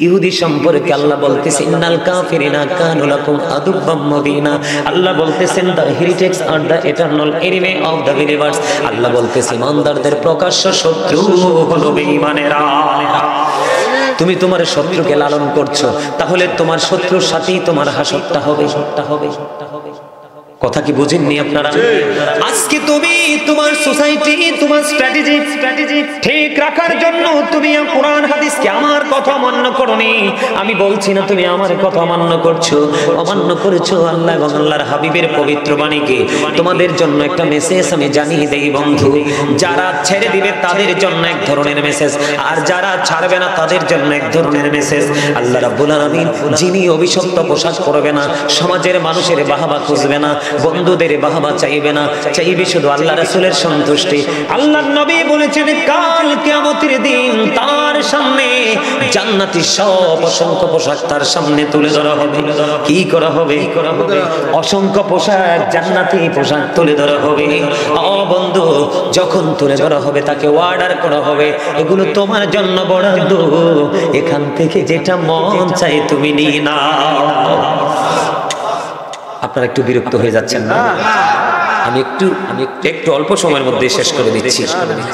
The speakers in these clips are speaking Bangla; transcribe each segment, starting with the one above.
ইহুদি সম্পর্কে আল্লাহ বলতেছেন ইন্নাল কাফিরিনা কানু লাকুম আদুব্বাম মুবিনা। আল্লাহ বলতেছেন দ্য হেরিটেক্স আর the eternal enemy of the universe. আল্লাহ বলতেছেন ইমানদারদের প্রকাশ্য শত্রু হলো বেঈমানেরা। তুমি তোমার শত্রুকে লালন করছো, তাহলে তোমার শত্রুর সাথেই তোমার হাসরটা হবে। কথা কি বুঝেননি আপনারা? আজকে তুমি তোমার সোসাইটি, তোমার স্ট্র্যাটেজি ঠিক রাখার জন্য তুমি কোরআন হাদিসকে আমার কথা মান্য করনি। আমি বলছি না তুমি আমার কথা মান্য করছো, অমান্য করেছো আল্লাহ এবং আল্লাহর হাবিবের পবিত্র বাণীকে। তোমাদের জন্য একটা মেসেজ আমি জানিয়ে দেই বন্ধু, যারা ছেড়ে দিবে তাদের জন্য এক ধরনের মেসেজ, আর যারা ছাড়বে না তাদের জন্য এক ধরনের মেসেজ। আল্লাহ রাব্বুল আলামিন যিনি অভিশপ্ত পোশাক পরবে না, সমাজের মানুষের বাহবা খুঁজবে না, বন্ধুদের বাহবা চাইবে না, চাইবে শুধু আল্লাহ রাসূলের সন্তুষ্টি। আল্লাহর নবী বলেছেন কাল কিয়ামতের দিন তার সামনে জান্নাতি সব অসংখ্য পোশাক তার সামনে তুলে ধরা হবে। কি করা হবে? অসংখ্য পোশাক, জান্নাতি পোশাক তুলে ধরা হবে। ও বন্ধু, যখন তুলে ধরা হবে তাকে অর্ডার করা হবে, এগুলো তোমার জন্য বরাদ্দ, এখান থেকে যেটা মন চাই তুমি নিয়ে নাও। আপনারা একটু বিরক্ত হয়ে যাচ্ছেন না? আমি একটু অল্প সময়ের মধ্যে শেষ করে দিচ্ছি।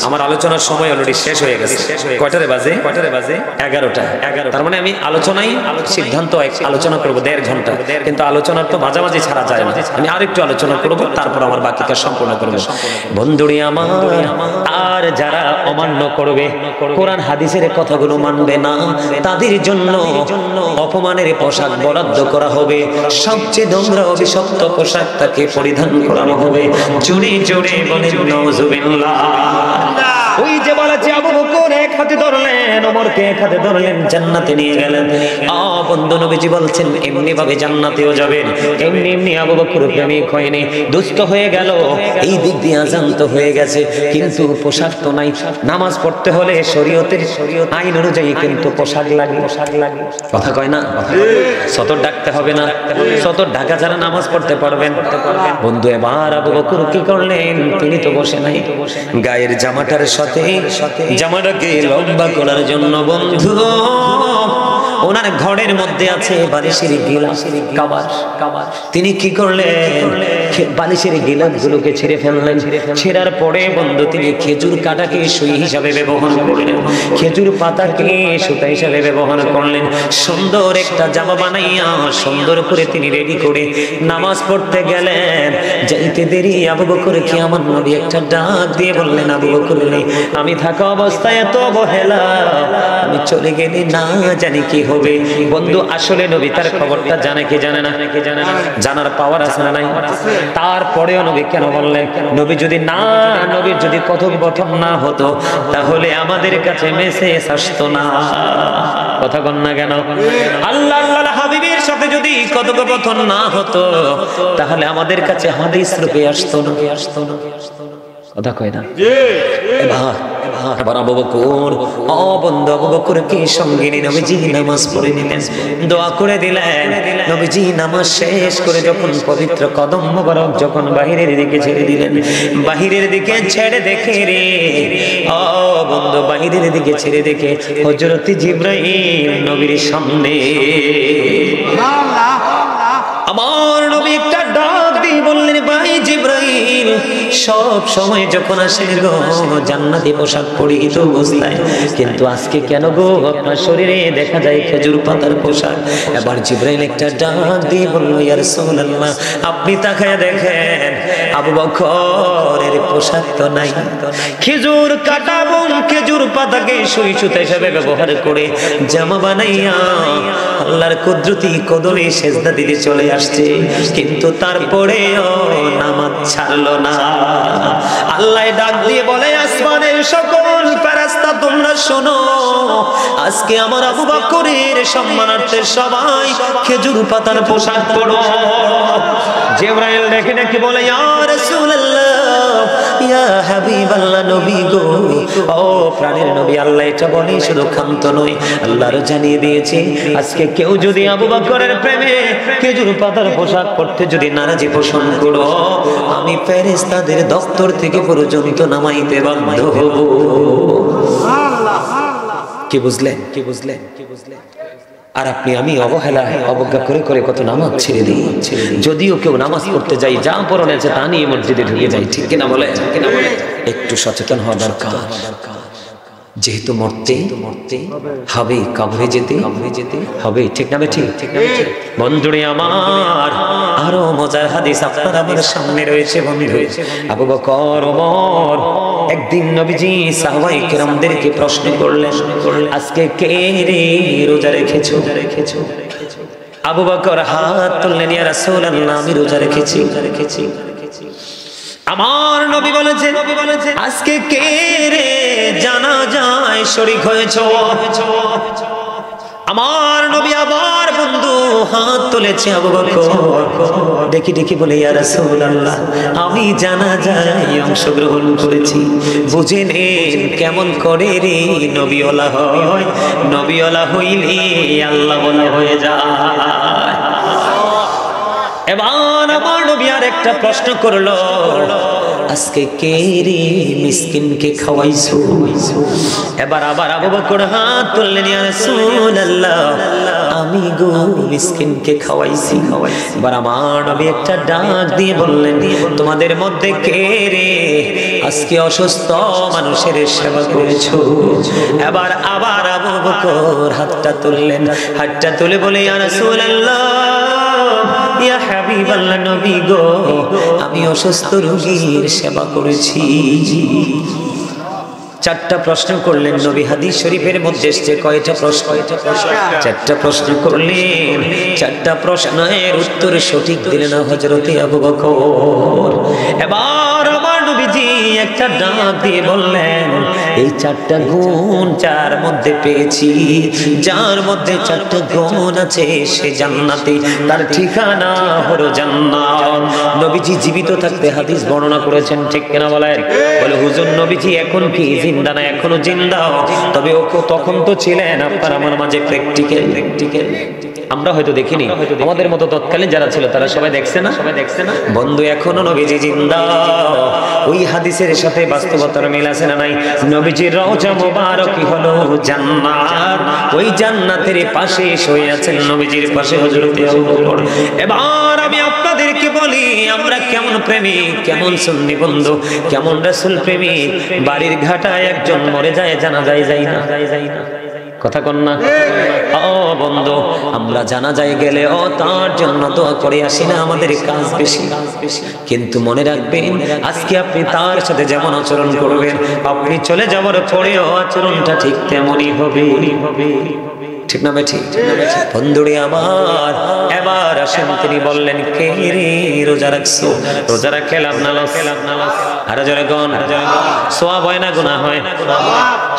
আমার আলোচনার সময় অলরেডি শেষ হয়ে গেছে। কয়টারে বাজে? 11টা। তার মানে আমি সিদ্ধান্ত আলোচনা করব 1.5 ঘন্টা, কিন্তু আলোচনার তো মাঝামাঝি ছাড়া যায় না। আমি আরেকটু আলোচনা করব, তারপর আমার বাকি কাজ সম্পূর্ণ করব। বন্ধুরে আমার, আর যারা অমান্য করবে, কোরআন হাদিসের কথাগুলো মানবে না, তাদের জন্য অপমানের পোশাক বরাদ্দ করা হবে। সবচেয়ে নোংরা অভিশপ্ত পোশাক তাকে পরিধান করানো হবে। জোরে জোরে বলেন নাউজুবিল্লাহ। ওই যে বলেছে আবু বকর এক হাতে ধরলেন, ওমরকে এক হাতে ধরলেন, জান্নাতে নিয়ে গেলেন। বন্ধু নবীজি বলছেন এমনি ভাবে জান্নাতেও যাবেন, এমনি আবু বকর প্রেমিক হয়নি, দুষ্ট হয়ে গেল। এই দিক দিয়ে আযান তো হয়ে গেছে, কিন্তু পোশাক তো নাই। নামাজ পড়তে হলে শরীয়তের আইন অনুযায়ী কিন্তু পোশাক লাগে। কথা কয় না? সতর ডাকতে হবে না? সতর ঢাকা যারা নামাজ পড়তে পারবেন। বন্ধু এবার আবু বকর কি করলেন? তিনি তো বসে নাই, গায়ের জামাটার সাথে জামাটাকে লম্বা করার জন্য বন্ধু ওনার ঘরের মধ্যে আছে বালিশের গিলাস কাবার। তিনি কি করলেন? বালিশের গিলাস গুলোকে ছেড়ে ফেললেন। ছেড়ার পরে বন্ধু তিনি খেজুর কাটাকে সুই হিসাবে ব্যবহার করলেন, খেজুর পাতাকে সুতা হিসাবে ব্যবহার করলেন। সুন্দর একটা জামা বানাইয়া সুন্দর করে তিনি রেডি করে নামাজ পড়তে গেলেন। যাইতে দেরি আবু বকরকে আমার নবী একটা ডাক দিয়ে বললেন, আবু বকর আমি থাকা অবস্থায় এত অবহেলা, আমি চলে গেলে না জানি কি হবে। বন্ধু আসলে নবী তার খবরটা জানে কি জানে না? জানার পাওয়ার আছে না নাই? তারপরেও নবী কেন বললেন? নবীর যদি কথোপকথন না হতো তাহলে আমাদের কাছে মেসেজ আসতো না। কথা বল না কেন? আল্লাহর হাবিবের সাথে যদি কথোপকথন না হতো তাহলে আমাদের কাছে হাদিস রূপে আসতো না। কথা কয় না? এবার আবু বকর বন্ধু আবু বকরকে সঙ্গে নিয়ে নবীজি নামাজ পড়ে নিলেন, দোয়া করে দিলেন। নবীজি নামাজ শেষ করে যখন পবিত্র কদম মোবারক যখন বাহিরের দিকে ছেড়ে দিলেন, বাহিরের দিকে ছেড়ে দেখে রে বন্ধু বাহিরের দিকে ছেড়ে দেখে হযরত জিবরাইল নবীর সামনে। আমার নবী একটা ডাক দিয়ে বললেন, ভাই জিবরাইল সব সময় যখন আসেন গো জান্নাতি পোশাক পরিহিত অবস্থায়, কিন্তু আজকে কেন গো আপনার শরীরে দেখা যায় খেজুর পাতার পোশাক? এবার জিবরাইল একটা ডাক দিয়ে বলল, ইয়া রাসূলুল্লাহ আপনি তাকায় দেখেন আবু বকরের পোশাক তো নাই। খেজুর কাটা এবং খেজুর পাতাকে সুই সুতা হিসেবে ব্যবহার করে জামা বানাইয়া আল্লাহর কুদরতি কদমে সেজদা দিতে চলে আসছে, কিন্তু তারপরেও নামাজ ছাড়লো না। আল্লাহ ডাক দিয়ে বলে, আসমানের সকল ফেরেশতা তোমরা শোনো, আজকে আমার আবু বকরের সম্মানার্থে সবাই খেজুর পাতার পোশাক পরো। জিবরাইল দেখে নাকি বলে, ইয়া রাসূলুল্লাহ ইয়া হাবিবাল্লাহ নবী গো, ও প্রাণের নবী, আল্লাহ এটা বলে শুধু ক্ষান্ত নয়, আল্লাহর জানিয়ে দিয়েছে আজকে কেউ যদি আবু বকরের প্রেমে খেজুর পাতার পোশাক পরতে যদি নারাজি পোষণ করো, আমি ফেরেশতাদের দপ্তর থেকে পর্যন্ত নামাইতে বাধ্য হব। কি বুঝলেন? আর আপনি আমি অবহেলা অবজ্ঞা করে করে কত নামাজ ছেড়ে দিই। যদিও কেউ নামাজ পড়তে যাই, যা পরনে আছে তা নিয়ে মসজিদে ঢুকে যাই, ঠিক কিনা বলে? একটু সচেতন হওয়া দরকার। যেহেতু মরতে হবে, কবরে যেতে হবে, ঠিক না বেঠিক? বন্ধুরে আমার, আরো মজার হাদিস আপনার আমার সামনে রয়েছে বন্ধু। আবু বকর, ওমর একদিন নবীজি সাহাবায়ে কেরামদেরকে প্রশ্ন করলেন, আজকে কে রে রোজা রেখেছো? আবু বকর হাত তুললেন, ইয়া রাসূলুল্লাহ আমি রোজা রেখেছি। আমার নবী বলেছেন, আজকে কে রে জানাজায় শরীক হয়েছো? আমার নবী আবার বন্ধু হাত তুলেছে। আবু বকর দেখি বলে, ইয়া রাসূলুল্লাহ আমি জানাজায় অংশগ্রহণ করেছি। বুঝে নেন কেমন করে রে নবীওয়ালা হয়, নবীওয়ালা হইলে আল্লাহ বলা হয়ে যায়। এবার আমার নবী আর একটা প্রশ্ন করলো, আজকে কে রে মিসকিনকে খাওয়াইছো? এবার আবার আবু বকর হাত তুললেন, ইয়া রাসূলুল্লাহ আমি গো মিসকিনকে খাওয়াইছি। এবার আমার নবী একটা ডাক দিয়ে বললেন, তোমাদের মধ্যে কে রে আজকে অসুস্থ মানুষের সেবা করেছো? এবার আবার আবু বকর হাতটা তুললেন, হাতটা তুলে বলে, ইয়া রাসূলুল্লাহ ইয়া হাবিবাল্লাহ নবী গো আমি অসুস্থ রোগীর সেবা করেছি। চারটা প্রশ্ন করলেন নবী। হাদিস শরীফের মধ্যে এসেছে কয়টা প্রশ্ন? চারটা প্রশ্ন করলেন। চারটা প্রশ্নের উত্তর সঠিক দিলেন হযরতে আবু বকর। এবার আমার নবীজি একটা ডাক দিয়ে বললেন, এই চারটা গুণ যার মধ্যে পেয়েছি, যার মধ্যে চারটা গুণ আছে সে জান্নাতে, তার ঠিকানা হলো জান্নাত। নবীজি জীবিত থাকতে হাদিস বর্ণনা করেছেন, ঠিক কিনা বলেন? বলে হুজুর নবীজি এখন কি জিন্দা না? এখনো জিন্দা, তবে ও তখন তো ছিলেন আপনার আমার মাঝে প্র্যাকটিক্যাল। আমরা হয়তো দেখিনি, আমাদের মতো তৎকালীন যারা ছিল তারা সবাই দেখছে না? বন্ধু এখনো নবীজি জিন্দা। ওই হাদিসের সাথে বাস্তবতার মিল আছে না নাই? নবীজির রওজা মুবারকই হলো জান্নাত। ওই জান্নাতের পাশে শুয়ে আছেন নবীজির পাশে হযরতে আবু বকর। এবার আমি আপনাদেরকে বলি, আমরা কেমন প্রেমিক, কেমন সুন্নি বন্ধু, কেমন রাসূল প্রেমিক। বাড়ির ঘাটায় একজন মরে যায়, জানাজায় যাই না, কথা কন না? ও বন্ধু, আমরা জানাজায় গেলে ও তার জন্য দোয়া করে আসি না? আমাদের কাজ বেশি। কিন্তু মনে রাখবেন, আজকে আপনি তার সাথে যেমন আচরণ করবেন, আপনি চলে যাওয়ার পরেও আচরণটা ঠিক তেমনই হবে, ঠিক না? ঠিক বন্ধুরে আমার। এবার আসেন, তিনি বললেন, কে রে রোজা রাখছো? রোজা রাখলাম না লস? আরো জোরে গন, সওয়াব হয় না গুনাহ হয়?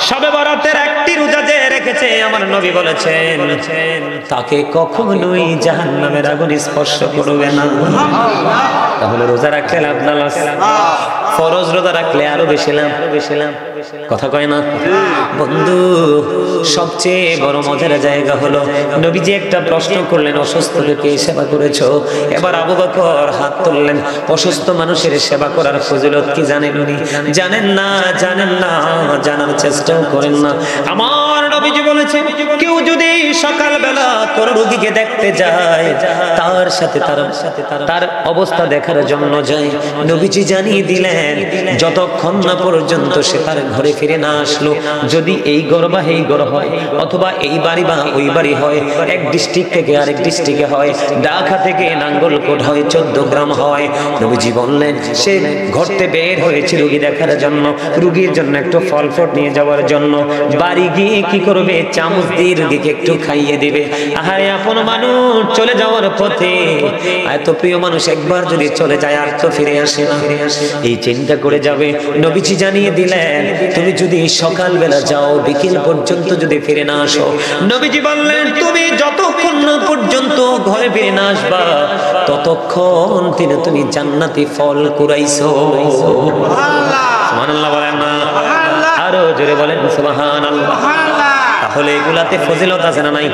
শবে বরাতের একটি রোজা যে রেখেছে, আমার নবী বলেছেন তাকে কখনোই জাহান্নামের আগুন স্পর্শ করবে না। তাহলে রোজা রাখলে লাভ না লস? ফরজ রোজা রাখলে আরো বেশি লাভ, কথা কয় না বন্ধু? সবচেয়ে বড় মজার জায়গা হলো, নবীজি একটা প্রশ্ন করলেন, অসুস্থ লোকের সেবা করেছো? এবার আবু বকর হাত তুললেন। অসুস্থ মানুষের সেবা করার ফজিলত কি জানেন উনি? জানেন না, জানার চেষ্টাও করেন না। আমার নবীজি বলেছেন, কেউ যদি সকালবেলা কোনো রোগীকে দেখতে যায়, তার সাথে তার অবস্থা দেখার জন্য যায়, নবীজি জানিয়ে দিলেন যতক্ষণ না পর্যন্ত সে তার ঘরে ফিরে না আসলো, যদি এই ঘর বা এই ঘর হয়, অথবা এই বাড়ি বা ওই বাড়ি হয়, এক ডিস্ট্রিক্ট থেকে আরেক ডিস্ট্রিক্টে হয়, ঢাকা থেকে নাঙ্গলকোট হয়, 14 গ্রাম হয়, নবীজি বললেন সে ঘরতে বের হয়েছে রোগী দেখার জন্য, রোগীর জন্য একটু ফল ফট নিয়ে যাওয়ার জন্য। বাড়ি গিয়ে কি করবে? চামচ দিয়ে রোগীকে একটু খাইয়ে দিবে। আহারে আপন মানুষ চলে যাওয়ার পথে, এত প্রিয় মানুষ একবার যদি চলে যায় আর তো ফিরে আসে না, এই চিন্তা করে যাবে। নবীজি জানিয়ে দিলেন, তুমি যদি সকালবেলা যাও, বিকেল পর্যন্ত যদি ফিরে না আসো, নবীজি বললেন তুমি যতক্ষণ না পর্যন্ত ঘরে ফিরে না আসবা, ততক্ষণ তুমি জান্নাতি ফল কুড়াইছো। সুবহানাল্লাহ বলেন না? আরো জোরে বলেন সুবহানাল্লাহ। তাহলে এগুলাতে ফজিলত আছে না নাই?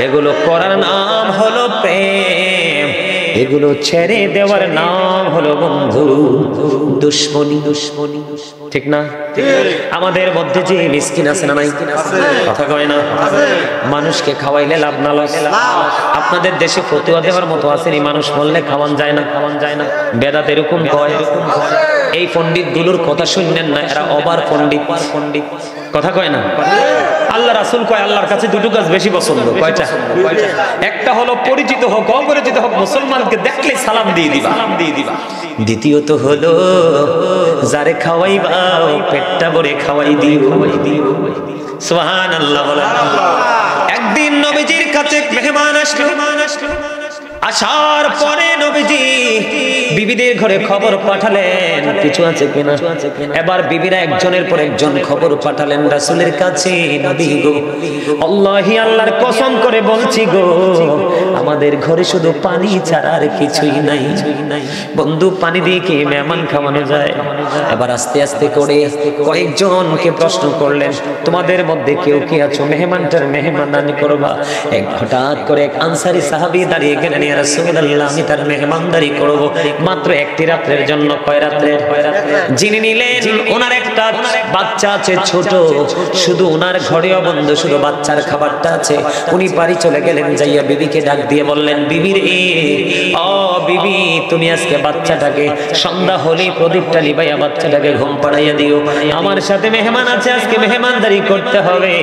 এগুলো করার নাম হলো প্রেম। এগুলো ছেড়ে দেওয়ার নাম হলো বন্ধু দুশ্মনী। দুশ্মনী ঠিক না? আমাদের মধ্যে যে মিসকিন আছে না নাই, কথা কয় না, মানুষকে খাওয়াইলে লাভ না লস। আপনাদের দেশে ফতুয়া দেওয়ার মতো আসেনি, মানুষ বললে খাওয়ান যায় না, খাওয়ান যায় না। বেদাত এরকম কয়। এই পণ্ডিত গুলোর কথা শুনলেন না, এরা অবার পণ্ডিত। পণ্ডিত কথা কয় না। আল্লাহ রাসূল কয় আল্লাহর কাছে দুটো কাজ বেশি পছন্দ। কয়টা? একটা হলো পরিচিত হোক অপরিচিত হোক মুসলমানকে দেখলে সালাম দিয়ে দিবা, সালাম দিয়ে দিবা। দ্বিতীয়ত হলো যারে খাওয়াইবা পেটটা ভরে খাওয়াই দিও, খাওয়াই দিও। সুবহানাল্লাহ বলেন। একদিন নবীজির কাছে মেহমান আসলো। আসার পরে নবীজি বিবিদের ঘরে খবর পাঠালেন কিছু আছে কিনা। এবার বিবিরা একজনের পর একজন খবর পাঠালেন রাসূলের কাছে। নবী গো, আল্লাহি আল্লাহর কসম করে বলছি গো, আমাদের ঘরে শুধু পানি ছাড়া আর কিছুই নাই। বন্ধু, পানি দিয়ে কি মেহমান খাওয়ানো যায়? এবার আস্তে আস্তে করে কয়েকজনকে প্রশ্ন করলেন, তোমাদের মধ্যে কেউ কি আছো মেহমানটার মেহমানদারি করবা? এক হঠাৎ করে এক আনসারী সাহাবী দাঁড়িয়ে গেলেন, ইয়া রাসূলুল্লাহ আমি তার মেহমানদারি করব মাত্র একটি রাতের জন্য। কয় রাতের? যিনি নিলেন ওনার একটা বাচ্চা আছে ছোট, শুধু ওনার ঘরেও বন্ধ শুধু বাচ্চার খাবারটা আছে। উনি বাড়ি চলে গেলেন, যাইয়া বিবিকে ডাক দিয়ে বললেন, বিবি রে, ও বিবি তুমি আজকে বাচ্চাটাকে সন্ধ্যা হলেই প্রদীপটা লিবাইয়া বাচ্চাটাকে ঘুম পাড়াইয়া দিও, আমার সাথে মেহমান আছে আজকে মেহমানদারি করতে হবে।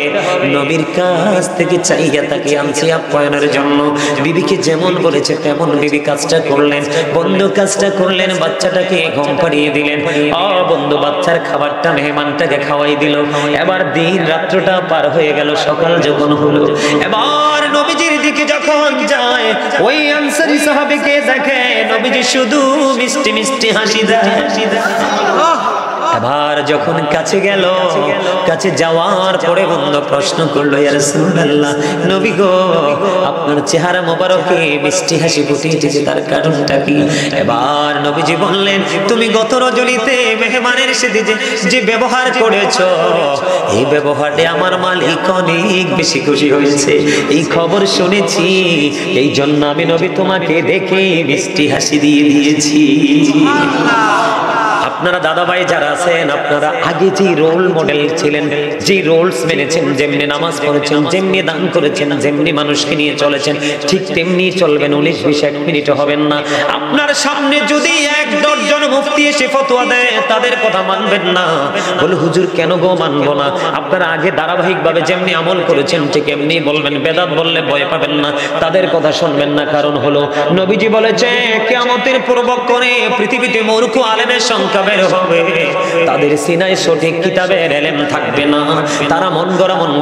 নবীর কাছ থেকে চাইয়া তাকে আনছি আপ্যায়নের জন্য। বিবিকে যেমন বলেছে তেমন বিবি কাজটা করলেন। বন্ধু কাজটা করলেন, বাচ্চাটাকে ঘুম পাড়িয়ে দিলেন। ও বন্ধু, বাচ্চার খাবারটা মেহমানটাকে খাওয়াই দিল। এবার দিন রাত্রটা পার হয়ে গেল, সকাল যখন হলো এবার নবীজির দিকে যখন যায় ওই আনসারী সাহাবীকে দেখে নবীজি শুধু মিষ্টি মিষ্টি হাসি দেয়। এবার যখন কাছে গেল, কাছে যাওয়ার পরে বন্ধু প্রশ্ন করলো, ইয়া রাসূলুল্লাহ নবী গো, আপনার চেহারা মোবারকে মিষ্টি হাসি ফুটে উঠেছে, তার কারণটা কি? এবার নবীজি বললেন, তুমি গত রজনীতে মেহমানের সাথে যে ব্যবহার করেছো, এই ব্যবহারে আমার মালিক অনেক বেশি খুশি হয়েছে। এই খবর শুনেছি, এই জন্য আমি নবী তোমাকে দেখে মিষ্টি হাসি দিয়ে দিয়েছি। আপনারা দাদা ভাই যারা আছেন, আপনারা আগে যে রোল মডেল ছিলেন, যে রোলস মেনেছেন, যেমনি নামাজ পড়েছেন, যেমনি দান করেছেন, যেমনি মানুষকে নিয়ে চলেছেন, ঠিক তেমনি চলবেন। 19-20 মিনিট হবেন না। আপনার সামনে যদি এক দশজন মুফতি এসে ফতোয়া দেয়, তাদের কথা মানবেন না। বলে হুজুর কেন গো মানবো না? আপনারা আগে ধারাবাহিকভাবে যেমনি আমল করেছেন ঠিক এমনি বলবেন। বেদাত বললে ভয় পাবেন না, তাদের কথা শুনবেন না। কারণ হলো নবীজি বলেছে কিয়ামতের পূর্বক্ষণে পৃথিবীতে মূর্খ আলেমের সংখ্যা বের হবে, তাদের সিনায় সঠিক কিতাবের ইলম থাকবে না। তারা মন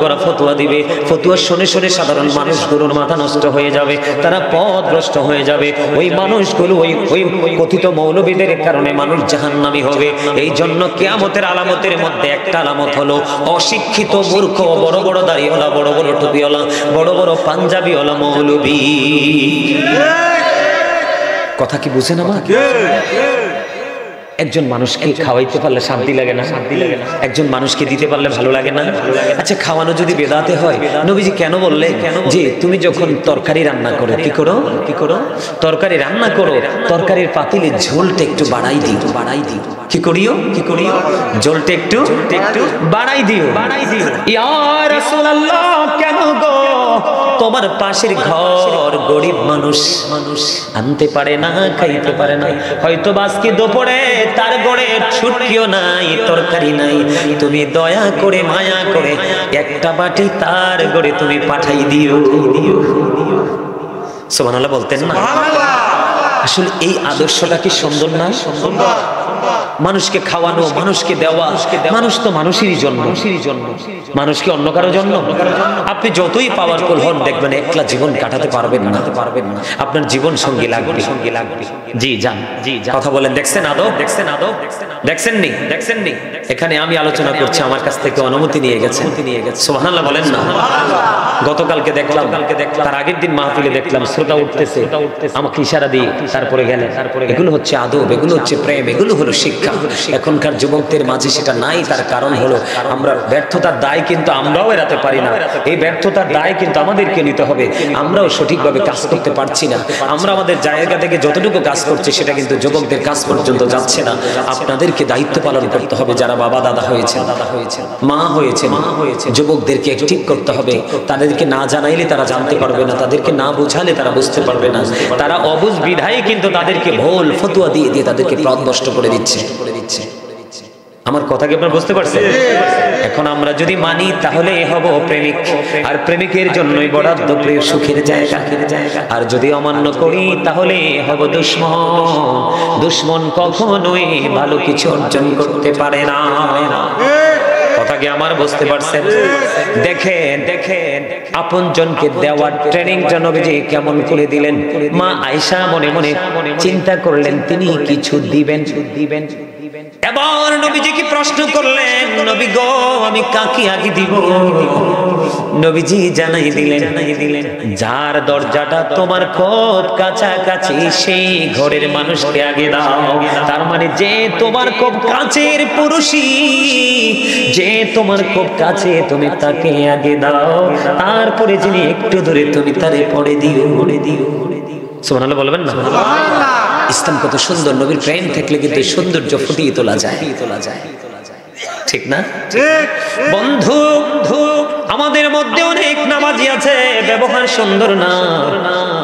গড়া ফতোয়া দিবে। ফতোয়া শুনে শুনে সাধারণ মানুষগুলোর মাথা নষ্ট হয়ে যাবে, তারা পথভ্রষ্ট হয়ে যাবে। ওই মানুষগুলো ওই কথিত মৌলবীদের কারণে মানুষ জাহান্নামী হবে। এই জন্য কিয়ামতের আলামতের মধ্যে একটা আলামত হলো অশিক্ষিত মূর্খ বড় বড় দাড়িওয়ালা, বড় বড় টুপিওয়ালা, বড় বড় পাঞ্জাবিওয়ালা মৌলবী। কথা কি বুঝেন আমার? একজন মানুষকে খাওয়াইতে পারলে শান্তি লাগে না? শান্তি লাগে না? একজন মানুষকে দিতে পারলে ভালো লাগে না? আচ্ছা, খাওয়ানো যদি বেদাতে হয়, নবীজি কেন বললে যে তুমি যখন তরকারি রান্না করো কি করো? কি করো? তরকারি রান্না করো, তরকারির পাতিলে ঝোলটা একটু বাড়াই দিও, বাড়াই দিও। কি করিও? কি করিও? ঝোলটা একটু বাড়াই দিও, বাড়াই দিও। ইয়া রাসূলুল্লাহ কেন গো? তোমার পাশের ঘর গরিব মানুষ, আনতে পারে না, খাইতে পারে না, হয়তো আজকে দুপুরে তার ঘরে ছুটকিও নাই, তরকারি নাই, তুমি দয়া করে মায়া করে একটা বাটি তার ঘরে তুমি পাঠাই দিও। সুবহানাল্লাহ বলতেন না? আসলে এই আদর্শটা কি সুন্দর না? সুন্দর। মানুষকে খাওয়ানো, মানুষকে দেওয়া, মানুষ তো মানুষেরই জন্য, মানুষকে অন্য কারো জন্য। আপনি যতই পাওয়ারফুল হন দেখবেন একলা জীবন কাটাতে পারবেন না, আপনার জীবন সঙ্গী লাগবে। জি যান, জি কথা বলেন। দেখছেন আদব? দেখছেন আদব? দেখছেননি? এখানে আমি আলোচনা করছি, আমার কাছ থেকে অনুমতি নিয়ে গেছেন। সুবহানাল্লাহ বলেন না? গতকালকে দেখলাম, তার আগের দিন মাহফিলে দেখলাম শ্রোতা উঠতেছে, আমাকে ইশারা দিয়ে তারপরে গেলেন। এগুলো হচ্ছে আদব, এগুলো হচ্ছে প্রেম, এগুলো হলো শিক্ষা। শিক্ষা। এখনকার যুবকদের মাঝে সেটা নাই। তার কারণ হলো আমরা ব্যর্থতার দায় কিন্তু আমরাও এড়াতে পারি না। এই ব্যর্থতার দায় কিন্তু আমাদেরকে নিতে হবে। আমরাও সঠিকভাবে কাজ করতে পারছি না। আমরা আমাদের জায়গা থেকে যতটুকু কাজ করছি সেটা কিন্তু যুবকদের কাজ পর্যন্ত যাচ্ছে না। আপনাদেরকে দায়িত্ব পালন করতে হবে। যারা বাবা দাদা হয়েছে, মা হয়েছে, যুবকদেরকে অ্যাক্টিভ করতে হবে। তাদেরকে না জানাইলে তারা জানতে পারবে না, তাদেরকে না বোঝালে তারা বুঝতে পারবে না। তারা অবুঝ বিধায় কিন্তু তাদেরকে ভুল ফতোয়া দিয়ে দিয়ে তাদেরকে পথভ্রষ্ট করে দিচ্ছে। আমার কথা কি আপনারা বুঝতে পারছেন? এখন আমরা যদি মানি তাহলে হব প্রেমিক, আর প্রেমিকের জন্যই বরাদ্দ সুখের জায়গা। আর যদি অমান্য করি তাহলে হব দুশ্মন। দুশ্মন কখনোই ভালো কিছু অর্জন করতে পারে না। কথা কি আমার বুঝতে পারছেন? দেখেন দেখেন আপনজনকে দেওয়ার ট্রেনিংটা নবীজি কেমন করে দিলেন। মা আয়েশা মনে মনে চিন্তা করলেন তিনি কিছু দিবেন। এবার নবীজি কি প্রশ্ন করলেন, নবী গো আমি কাকে আগে দিব? নবীজি জানাই দিলেন যার দরজাটা তোমার খুব কাছাকাছি সেই ঘরের মানুষকে আগে দাও। তার মানে যে তোমার খুব কাছের পুরুষই, যে তোমার খুব কাছে তুমি তাকে আগে দাও। তারপরে যিনি একটু দূরে তুমি তারে পড়ে দিও। সুবহানাল্লাহ বলবেন না? ইসলাম কত সুন্দর। নবীর প্রেম থাকলে কিন্তু সৌন্দর্য ফুটিয়ে তোলা যায়, ঠিক না? বন্ধু আমাদের মধ্যে অনেক নামাজি আছে ব্যবহার সুন্দর না,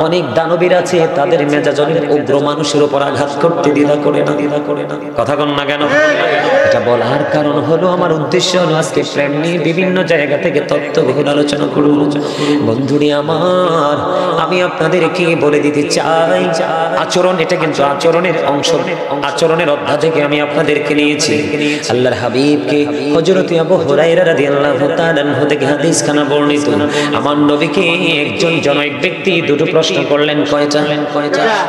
অনেক দানবীর আছে তাদের মেজাজ অনেক উগ্র, মানুষের উপর আঘাত করতে দ্বিধা করে না। কথা কন না কেন? এটা বলার কারণ হলো আমার উদ্দেশ্য হলো আজকে প্রেম নিয়ে বিভিন্ন জায়গা থেকে তত্ত্ববহুল আলোচনা করব। বন্ধুরি আমার, আমি আপনাদেরকে বলে দিতে চাই আচরণ, এটা কিন্তু আচরণের অংশ, আচরণের অধ্যায় থেকে আমি আপনাদেরকে নিয়েছি। আল্লাহর হাবিবকে হযরত আবু হুরায়রা রাদিয়াল্লাহু তাআলা আনহু থেকে হাদিস খানা বর্ণিত। আমার নবীকে একজন জনৈক ব্যক্তি দুটো প্রশ্ন করলেন। কয়টা?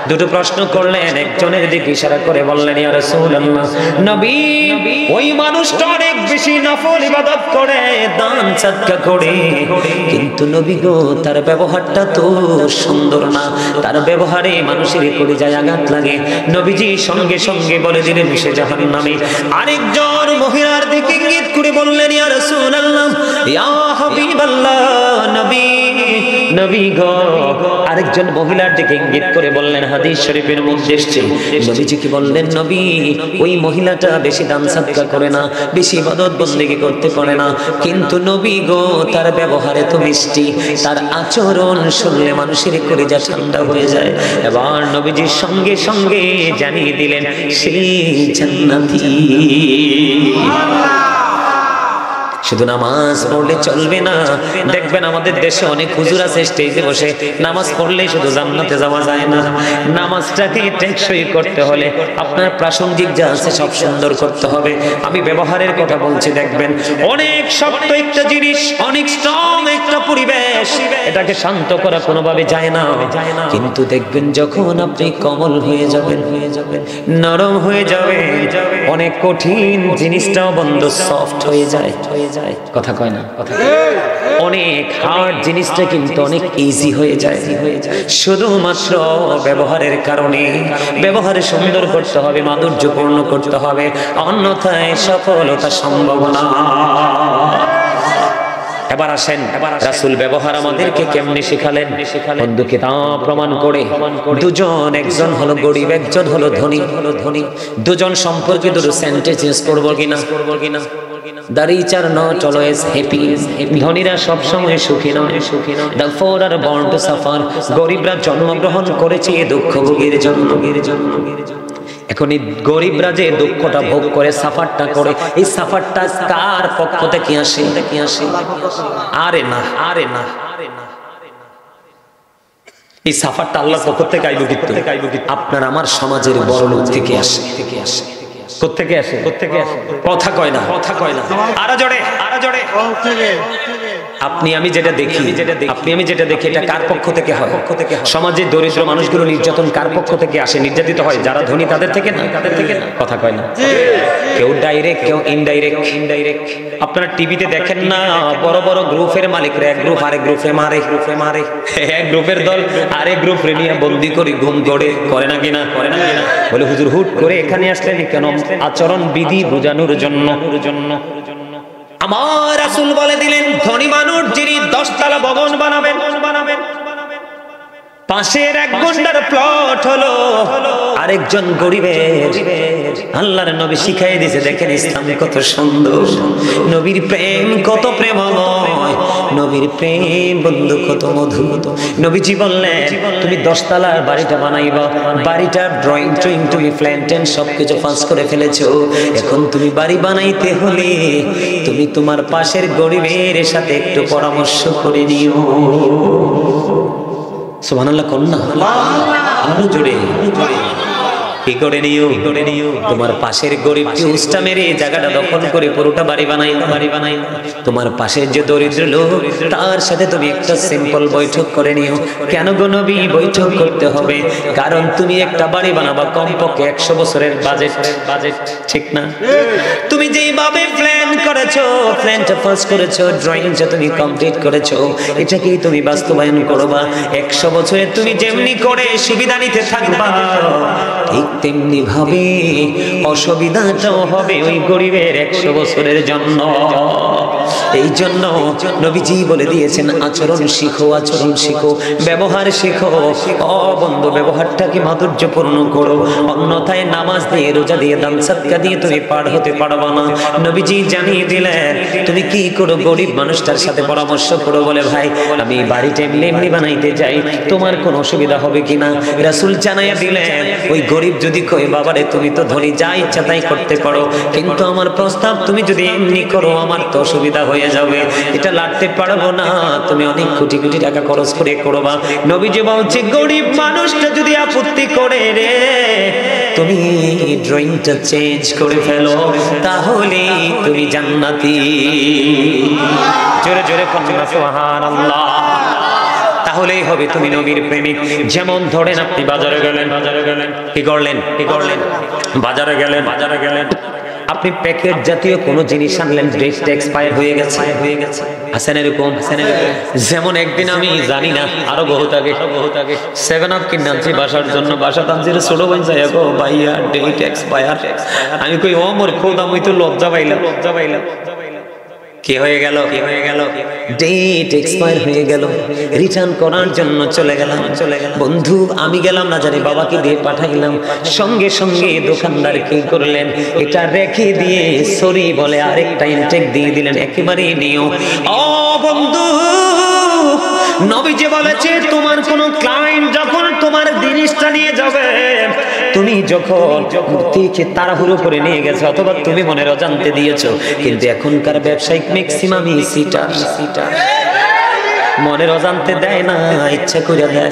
দুটো প্রশ্ন করলেন। একজনের দিকে ইশারা করে বললেন, ইয়া রাসূলুল্লাহ, নবী ওই মানুষটা অনেক বেশি নফল ইবাদত করে, দান সাদকা করে, কিন্তু নবী গো তার ব্যবহারটা তো সুন্দর না, তার ব্যবহারে মানুষের কলিজায় আঘাত লাগে। নবীজি সঙ্গে সঙ্গে বলে দিলেন সে জাহান্নামী। আরেকজন মহিলার দিকে ইঙ্গিত করে বললেন, ইয়া রাসূলুল্লাহ, ইয়া হাবিবাল্লাহ, নবী গো। আরেকজন মহিলার দিকে ইঙ্গিত করে বললেন, হাদিস শরীফের মধ্যে এসেছে নবীজি কি বললেন, নবী ওই মহিলাটা বেশি দান সাদকা করে না, বেশি ইবাদত বন্দেগী করতে পারে না, কিন্তু নবী গো তার ব্যবহারে তো মিষ্টি, তার আচরণ শুনলে মানুষের কলিজা ঠান্ডা হয়ে যায়। এবার নবীজির সঙ্গে সঙ্গে জানিয়ে দিলেন সেই জান্নাতি। শুধু নামাজ পড়লে চলবে না। দেখবেন আমাদের দেশে অনেক হুজুর আছে স্টেজে বসে নামাজ পড়লে শুধু জান্নাতে যাওয়া যায় না। নামাজটাকে টেকসই করতে হলে আপনার প্রাসঙ্গিক যা আছে সব সুন্দর করতে হবে। আমি ব্যবহারের কথা বলছি। দেখবেন অনেক শক্ত একটা জিনিস, অনেক স্ট্রং একটা পরিবেশ, এটাকে শান্ত করা কোনোভাবে যায় না। কিন্তু দেখবেন যখন আপনি কোমল হয়ে যাবেন, নরম হয়ে যাবে, অনেক কঠিন জিনিসটাও বন্ধ সফট হয়ে যায়। কথা কয় না? অনেক হার্ড জিনিসটা কিন্তু অনেক ইজি হয়ে যায় শুধুমাত্র ব্যবহারের কারণে। ব্যবহারে সুন্দর করতে হবে, মাধুর্যপূর্ণ করতে হবে, অন্যথায় সফলতা সম্ভব না। এবার আসেন রাসূল ব্যবহার আমাদেরকে কেমনে শেখালেন। বন্ধু কিতাব প্রমাণ করে দুজন, একজন হলো গরিব, একজন হলো ধনী। দুজন সম্পর্কে দুটো সেন্টেন্স ইউজ করব কিনা? The rich are not always happy. ধনীরা সব সময় সুখী নয়। The poor are born to suffer. গরিবরা জন্মগ্রহণ করেছে দুঃখ ভোগের জন্য। এখন এই গরিবরা যে দুঃখটা ভোগ করে, সাফারটা করে, এই সাফারটা কার পক্ষ থেকে আসে? আরে না, এই সাফারটা আল্লাহর পক্ষ থেকে আইলো। কিন্তু আপনার আমার সমাজের বড় লোক থেকে আসে। কোত্থেকে আসে? কথা কয় না। আরো জোরে। আপনি আমি যেটা দেখি এটা কার পক্ষ থেকে হয়? সমাজে দরিদ্র মানুষগুলো নির্যাতন কার পক্ষ থেকে আসে? নির্যাতিত হয় যারা ধনী তাদের থেকে না? কথা কয় না, কেউ ডাইরেক্ট কেউ ইনডাইরেক্ট। আপনারা টিভিতে দেখেন না, বড় বড় গ্রুপের মালিকরা এক গ্রুপ আরেক গ্রুপে মারে, এক গ্রুপের দল আরেক গ্রুপ রে নিয়ে বন্দি করে ঘুম করে না কিনা? বলে হুজুর হুট করে এখানে আসলেন কেন? আচরণ বিধি বোঝানোর জন্য। আমার রাসূল বলে দিলেন, ধনী মানুষ যিনি 10 তলা ভবন বানাবেন, পাশের 1 ঘন্টার প্লট হলো আরেকজন গরিবের। আল্লাহর নবী শিখাই দিয়েছে, দেখেন ইসলাম কত সুন্দর, নবীর প্রেম কত প্রেমময়, নবীর প্রেম বন্ধু কত মধু। নবীজি বললেন, তুমি 10 তলার বাড়িটা বানাইবা, বাড়িটার ড্রয়িং তুমি প্ল্যান সবকিছু পাস করে ফেলেছো, এখন তুমি বাড়ি বানাইতে হলে তুমি তোমার পাশের গরিবের সাথে একটু পরামর্শ করে নিও। সুবহানাল্লাহ কন্যা আরো জোরে কি করে নিও? তোমার পাশের গরিবকে উস্টা মেরে জায়গাটা দখল করে পুরোটা বাড়ি বানাই। তোমার পাশের যে দরিদ্র লোক তার সাথে তুমি একটা সিম্পল বৈঠক করে নিও। কেন গো নবী বৈঠক করতে হবে? কারণ তুমি একটা বাড়ি বানাবা কমপক্ষে 100 বছরের বাজেট, ঠিক না? তুমি যেভাবে প্ল্যান করেছো, প্ল্যানটা পাস করেছো, ড্রয়িংটা তুমি কমপ্লিট করেছো, এটাকেই তুমি বাস্তবায়ন করবা। 100 বছরে তুমি যেমনি করে সুবিধা নিতে থাকবা, ঠিক তেমনি ভাবে অসুবিধাটাও হবে ওই গরিবের 100 বছরের জন্য। এই জন্য নবীজি বলে দিয়েছেন, আচরণ শিখো, ব্যবহার শিখো। বন্ধু, ব্যবহারটাকে মাধুর্যপূর্ণ করো, অন্যথায় নামাজ দিয়ে, রোজা দিয়ে, দান সাদকা দিয়ে তুমি পার হতে পারবে না। নবীজি জানিয়ে দিলেন, তুমি কি করো? গরিব মানুষটার সাথে পরামর্শ করো, বলে ভাই আমি বাড়িটা এমনি বানাইতে চাই, তোমার কোনো অসুবিধা হবে কিনা? রাসূল জানাইয়া দিলেন, ওই গরিব যদি কই, বাবারে তুমি তো ধনী, যা ইচ্ছা তাই করতে পারো, কিন্তু আমার প্রস্তাব তুমি যদি এমনি করো আমার তো অসুবিধা হয়ে যাবে, এটা লাড়তে পারবো না, তুমি অনেক কোটি টাকা খরচ করে করবা। নবীজি বলছে, গরিব মানুষটা যদি আপত্তি করে রে, তুমি ড্রয়িংটা চেঞ্জ করে ফেলো, তাহলে তুমি জান্নাতি। জোরে জোরে পড়ুন সুবহানাল্লাহ। তাহলেই হবে তুমি নবীর প্রেমিক। যেমন ধরেন আপনি বাজারে গেলেন, কি করলেন? বাজারে গেলেন, আপনি প্যাকেট জাতীয় কোনো জিনিস আনলেন, ডেটটা এক্সপায়ার হয়ে গেছে। আছেন এরকম? যেমন একদিন আমি জানি না, আরো বহুত আগে 7 আপ কিনে আনছি বাসার জন্য, বাসা টানছি, ছোট বোন চাই গো ভাইয়া ডেট এক্সপায়ার। আমি কই ও মোর খোদা, আমি তো লজ্জা পাইলাম। কি হয়ে গেল? ডেট এক্সপায়ার হয়ে গেল, রিটার্ন করার জন্য চলে গেলাম। বন্ধু আমি গেলাম না, জানি বাবাকে দিয়ে পাঠাইলাম, সঙ্গে দোকানদার কি করলেন, এটা রেখে দিয়ে সরি বলে আরেকটা ইনটেক দিয়ে দিলেন, একেবারে নিও। ও বন্ধু, নবীজি বলেছে, তোমার কোন ক্লায়েন্ট যখন তোমার জিনিসটা নিয়ে যাবে, তুমি যখন তাড়াহুড়ো করে নিয়ে গেছো, অথবা তুমি মনের অজান্তে দিয়েছো, কিন্তু এখনকার ব্যবসায়িক ম্যাক্সিমামই সিটার, মনের অজান্তে দেয় না, ইচ্ছা করে দেয়।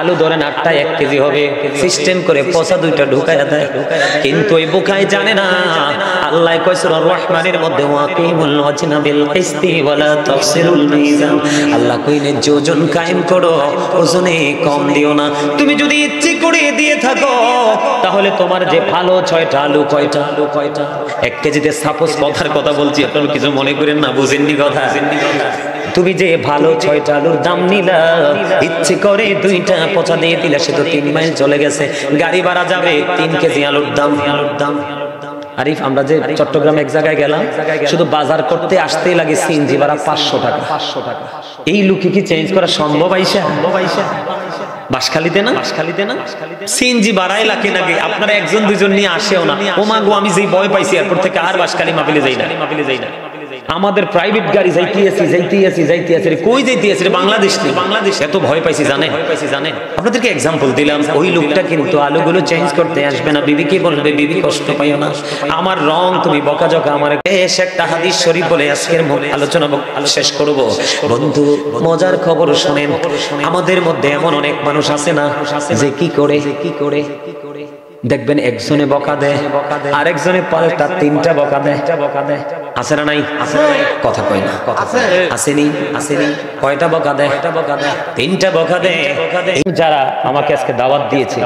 আলু ধরেন 8টা 1 কেজি হবে, সিস্টেম করে পচা 2টা ঢুকায়া দেয়, কিন্তু ওই বোকায় জানে না আল্লাহ কয় সূরা রহমানের মধ্যে, ওয়াকিমুল ওয়াজনা বিল কিসতি ওয়ালা তাফসিরুল মিজান। আল্লাহ কইলেন যে ওজন কায়েম করো, ওজনে কম দিও না। তুমি যদি ইচ্ছে করে দিয়ে থাকো, তাহলে তোমার যে ভালো 6টা আলু, কয়টা 1 কেজিতে, সাপোজ কথা বলছি, আপনারা কিছু মনে করেন না, বুঝেননি কথা। তুমি যে ভালো 6টা আলুর দাম নিলা, ইচ্ছে করে 2টা পচা দিয়ে দিলে, সে তো 3 মাইল চলে গেছে, গাড়ি ভাড়া যাবে 3 কেজি আলুর দাম। আরিফ, আমরা যে চট্টগ্রামে এক জায়গায় গেলাম, শুধু বাজার করতে আসতেই লাগে সিএনজি ভাড়া 500 টাকা। এই লুকে কি চেঞ্জ করা সম্ভব? বাসখালীতে না সিএনজি বাড়াই লাগে নাকি? আপনারা 1-2 নিয়ে আসেও না। ও মা গো, আমি যেই ভয় পাইছি, এরপর থেকে আর বাসখালী মাহফিলে যাই না। আমাদের প্রাইভেট গাড়ি যাইতে আছি, কই যাইতে আছি? বাংলাদেশ। এত ভয় পাইছি জানেন? আপনাদেরকে এক্সাম্পল দিলাম। ওই লোকটা কিন্তু আলুগুলো চেঞ্জ করতে আসবে না, বিবিকে বলবে, বিবি কষ্ট পাইও না, আমার রং তুমি বকাঝকা আমার। একটা হাদিস শরীফ বলে আজকের আলোচনা শেষ করব। বন্ধু, মজার খবর শোনেন, আমাদের মধ্যে এমন অনেক মানুষ আছে না, যে কি করে দেখবেন একজনে বকা দেয়, আরেকজনে পাল্টা 3টা বকা দেয়। আছে না নাই? কথা কয় না, কথা আসেনি, আসেনি। কয়টা বকা দেয়? তিনটা বকা দেয়। যারা আমাকে আজকে দাওয়াত দিয়েছে,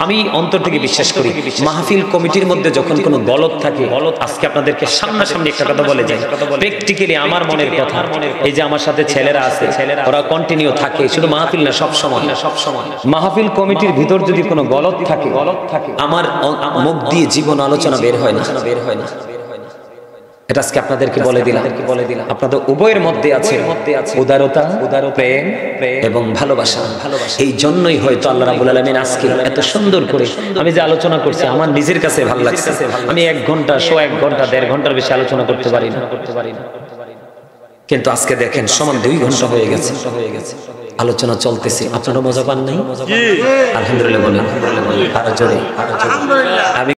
আমি অন্তর থেকে বিশ্বাস করি মাহফিল কমিটির মধ্যে যখন কোনো গলত থাকে, আজকে আপনাদেরকে সামনাসামনি একটা কথা বলে যাই, প্র্যাকটিক্যালি আমার মনের কথা। এই যে আমার সাথে ছেলেরা আছে, ওরা কন্টিনিউ থাকে, শুধু মাহফিল না, সব সময়। মাহফিল কমিটির ভিতর যদি কোনো গলত থাকে, আমার মুখ দিয়ে জীবন আলোচনা বের হয় না। এটা আজকে আপনাদেরকে বলে দিলাম। আপনাদের উভয়ের মধ্যে আছে উদারতা, প্রেম এবং ভালোবাসা। এই জন্যই হয়তো আল্লাহ রাব্বুল আলামিন আজকে এত সুন্দর করে আমি যে আলোচনা করছি, আমার নিজের কাছে ভালো লাগছে। আমি 1 ঘন্টা, 1.5 ঘন্টা, 1.5 ঘন্টার বেশি আলোচনা করতে পারি না। কিন্তু আজকে দেখেন সমান 2 ঘন্টা হয়ে গেছে, আলোচনা চলতেছে। আপনারা মজা পান নাই? আলহামদুলিল্লাহ বলেন, আরো জোরে। আমি